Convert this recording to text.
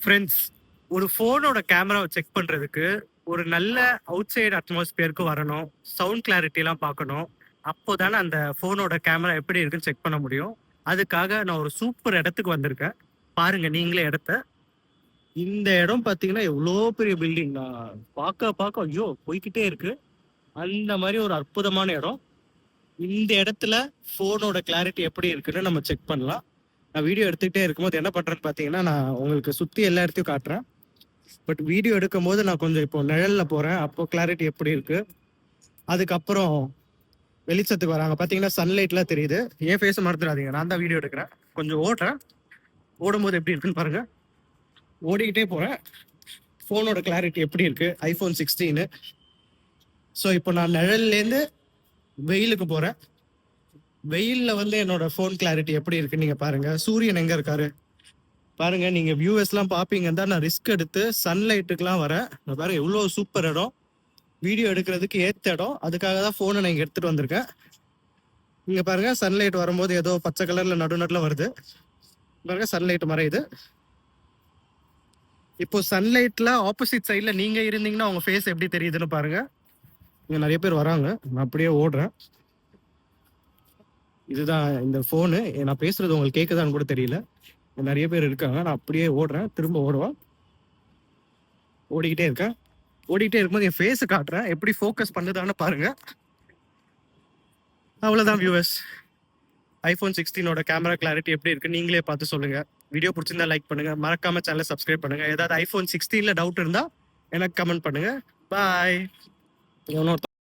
Friends, ஒரு ஃபோனோட கேமராவை செக் பண்றதுக்கு ஒரு நல்ல அவுட் சைடு அட்மாஸ்பியருக்கு வரணும். சவுண்ட் கிளாரிட்டிலாம் பார்க்கணும். அப்போதானே அந்த ஃபோனோட கேமரா எப்படி இருக்குன்னு செக் பண்ண முடியும். அதுக்காக நான் ஒரு சூப்பர் இடத்துக்கு வந்திருக்கேன். பாருங்க நீங்களே இடத்த. இந்த இடம் பார்த்தீங்கன்னா, எவ்வளோ பெரிய பில்டிங். நான் பார்க்க ஐயோ! போய்க்கிட்டே இருக்கு. அந்த மாரி ஒரு அற்புதமான இடம். இந்த இடத்துல ஃபோனோட கிளாரிட்டி எப்படி இருக்குன்னு நம்ம செக் பண்ணலாம். நான் வீடியோ எடுத்துக்கிட்டே இருக்கும்போது என்ன பண்றேன்னு பார்த்தீங்கன்னா, நான் உங்களுக்கு சுத்தி எல்லா இடத்தையும் காட்டுறேன். பட் வீடியோ எடுக்கும்போது நான் கொஞ்சம் இப்போ நிழல்ல போறேன். அப்போ கிளாரிட்டி எப்படி இருக்கு? அதுக்கப்புறம் வெளிச்சத்துக்கு வராங்க. பார்த்தீங்கன்னா, சன்லைட்லாம் தெரியுது. என் ஃபேஸ மறந்துடாதீங்க. நான் தான் வீடியோ எடுக்கிறேன். கொஞ்சம் ஓடுறேன். ஓடும்போது எப்படி இருக்குன்னு பாருங்க. ஓடிக்கிட்டே போறேன். ஃபோனோட கிளாரிட்டி எப்படி இருக்கு? iPhone 16. ஸோ இப்போ நான் நிழல்லேருந்து வெயிலுக்கு போறேன். வெயில்ல வந்து என்னோட ஃபோன் கிளாரிட்டி எப்படி இருக்குன்னு நீங்க பாருங்க. சூரியன் எங்க இருக்காரு? பாருங்க, நீங்க வியூவர்ஸ்லாம் பார்ப்பீங்கன்னு தான் நான் ரிஸ்க் எடுத்து சன்லைட்டுக்குலாம் வரேன். இங்க பாருங்க எவ்வளோ சூப்பர் இடம். வீடியோ எடுக்கிறதுக்கு ஏத்த இடம். அதுக்காக தான் ஃபோனை நான் இங்க எடுத்துட்டு வந்திருக்கேன். இங்க பாருங்க, சன்லைட் வரும்போது ஏதோ பச்சை கலர்ல நடுநடுல வருது. பாருங்க சன்லைட் மறையுது. இப்போ சன்லைட்ல ஆப்போசிட் சைட்ல நீங்க இருந்தீங்கன்னா உங்க ஃபேஸ் எப்படி தெரியுதுன்னு பாருங்க. இங்க நிறைய பேர் வராங்க. நான் அப்படியே ஓடுறேன். இதுதான் இந்த ஃபோனு. நான் பேசுறது உங்களுக்கு கேட்குதான்னு கூட தெரியல. நிறைய பேர் இருக்காங்க. நான் அப்படியே ஓடுறேன். திரும்ப ஓடுவேன். ஓடிக்கிட்டே இருக்கேன். ஓடிக்கிட்டே இருக்கும்போது என் ஃபேஸை காட்டுறேன். எப்படி ஃபோக்கஸ் பண்ணுதான்னு பாருங்க. அவ்வளோதான் வியூவர்ஸ். iPhone 16ஓட கேமரா கிளாரிட்டி எப்படி இருக்கு நீங்களே பார்த்து சொல்லுங்க. வீடியோ பிடிச்சிருந்தா லைக் பண்ணுங்க. மறக்காம சேனலை சப்ஸ்கிரைப் பண்ணுங்க. ஏதாவது iPhone 16ல டவுட் இருந்தா எனக்கு கமெண்ட் பண்ணுங்க. பாய்.